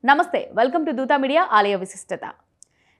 నమస్తే welcome to Dootha media ఆలయ విశిష్టత.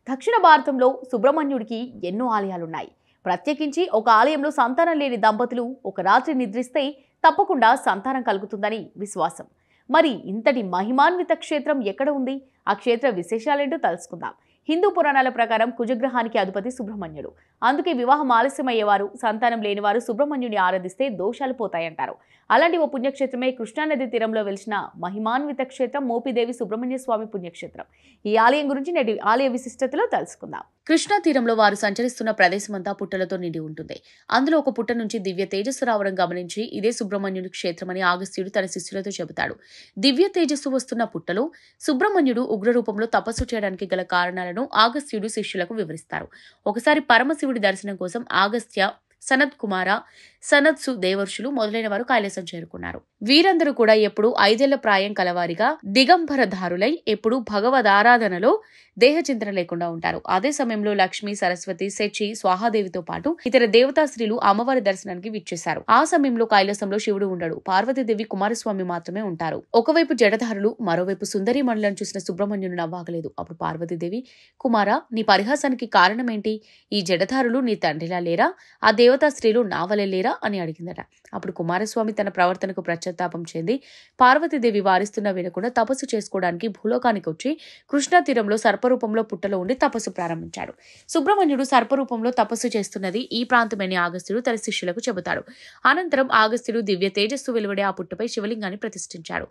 దక్షిణ భారతంలో సుబ్రహ్మణ్యుడికి ఎన్నో ఆలయాలున్నాయి. ప్రత్యేకించి ఒక ఆలయంలో సంతానం లేని దంపతులు ఒక రాత్రి నిద్రిస్తే తప్పకుండా సంతానం కలుగుతుందని విశ్వాసం. మరి ఇంతటి మహిమాన్విత క్షేత్రం ఎక్కడ ఉంది? ఆ క్షేత్ర విశేషాలేంటో తెలుసుకుందాం. హిందూ పురాణాల ప్రకారం కుజగ్రహానికి అధిపతి సుబ్రహ్మణ్యుడు. అందుకే వివాహం ఆలస్యమయ్యేవారు, సంతానం లేనివారు సుబ్రహ్మణ్యుని ఆరాధిస్తే దోషాలు పోతాయంటారు. అలాంటి ఓ పుణ్యక్షేత్రమే కృష్ణానది తీరంలో వెలిసిన మహిమాన్విత క్షేత్రం మోపిదేవి సుబ్రహ్మణ్య స్వామి పుణ్యక్షేత్రం. ఈ ఆలయం గురించి నేటి ఆలయ విశిష్టతలో తెలుసుకుందాం. కృష్ణా తీరంలో వారు సంచరిస్తున్న ప్రదేశమంతా పుట్టలతో నిండి ఉంటుంది. అందులో ఒక పుట్ట నుంచి దివ్య తేజస్సు రావడం గమనించి ఇదే సుబ్రహ్మణ్యుడి క్షేత్రమని అగస్త్యుడు తన శిష్యులతో చెబుతాడు. దివ్య తేజస్సు వస్తున్న పుట్టలో సుబ్రహ్మణ్యుడు ఉగ్ర రూపంలో తపస్సు చేయడానికి గల కారణాలను అగస్త్యుడు శిష్యులకు వివరిస్తారు. ఒకసారి పరమశివుడి దర్శనం కోసం అగస్త్య, సనత్ కుమార, సనత్సు దేవర్షులు మొదలైన వారు కైలాసం చేరుకున్నారు. వీరందరూ కూడా ఎప్పుడు 5 ఏళ్ల ప్రాయం కలవారిగా దిగంబరధారులై ఎప్పుడు భగవదారాధనలో దేహచింతన లేకుండా ఉంటారు. అదే సమయంలో లక్ష్మి, సరస్వతి, శచి, స్వాహాదేవితో పాటు ఇతర దేవతా స్త్రీలు అమ్మవారి దర్శనానికి విచ్చేశారు. ఆ సమయంలో కైలాసంలో శివుడు ఉండడు. పార్వతీదేవి, కుమారస్వామి మాత్రమే ఉంటారు. ఒకవైపు జడధారులు, మరోవైపు సుందరి మండలను చూసిన సుబ్రహ్మణ్యుని నవ్వాగలేదు. అప్పుడు పార్వతీదేవి, కుమార, నీ పరిహాసానికి కారణమేంటి? ఈ జడధారులు నీ తండ్రిలా లేరా? ఆ దేవతా స్త్రీలు నావలే లేరా అని అడిగిందట. అప్పుడు కుమారస్వామి తన ప్రవర్తనకు పశ్చాత్తాపం చెంది పార్వతీదేవి వారిస్తున్న వినకుండా తపస్సు చేసుకోవడానికి భూలోకానికి వచ్చి కృష్ణా తీరంలో సర్పరూపంలో పుట్టలో ఉండి తపస్సు ప్రారంభించాడు. సుబ్రహ్మణ్యుడు సర్పరూపంలో తపస్సు చేస్తున్నది ఈ ప్రాంతమని అగస్త్యుడు తన శిష్యులకు చెబుతాడు. అనంతరం అగస్త్యుడు దివ్య తేజస్సు వెలువడే ఆ పుట్టపై శివలింగాన్ని ప్రతిష్ఠించాడు.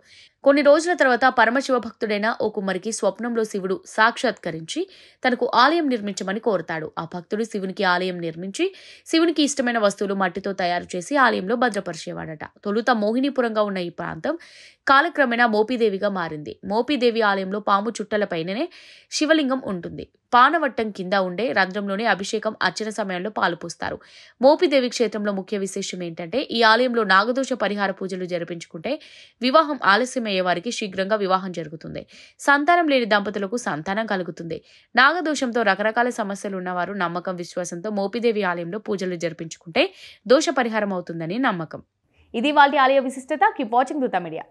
కొన్ని రోజుల తర్వాత పరమశివ భక్తుడైన ఓ కుమ్మరికి స్వప్నంలో శివుడు సాక్షాత్కరించి తనకు ఆలయం నిర్మించమని కోరుతాడు. ఆ భక్తుడు శివునికి ఆలయం నిర్మించి శివునికి ఇష్టమైన వస్తువులు మట్టితో తయారు చేసి ఆలయంలో భద్రపరిచేవాడట. తొలుత మోహినీపురంగా ఉన్న ఈ ప్రాంతం కాలక్రమేణా మోపిదేవిగా మారింది. మోపిదేవి ఆలయంలో పాము చుట్టలపైననే శివలింగం ఉంటుంది. పానవట్టం కింద ఉండే రంధ్రంలోనే అభిషేకం, అర్చన సమయంలో పాలు పోస్తారు. మోపిదేవి క్షేత్రంలో ముఖ్య విశేషం ఏంటంటే ఈ ఆలయంలో నాగదోష పరిహార పూజలు జరిపించుకుంటే వివాహం ఆలస్యమయ్యే వారికి శీఘ్రంగా వివాహం జరుగుతుంది. సంతానం లేని దంపతులకు సంతానం కలుగుతుంది. నాగదోషంతో రకరకాల సమస్యలు ఉన్నవారు నమ్మకం, విశ్వాసంతో మోపిదేవి ఆలయంలో పూజలు జరిపించుకుంటే దోష పరిహారం అవుతుందని నమ్మకం. ఇది వాటి ఆలయ విశిష్టత. Keep watching Dootha media.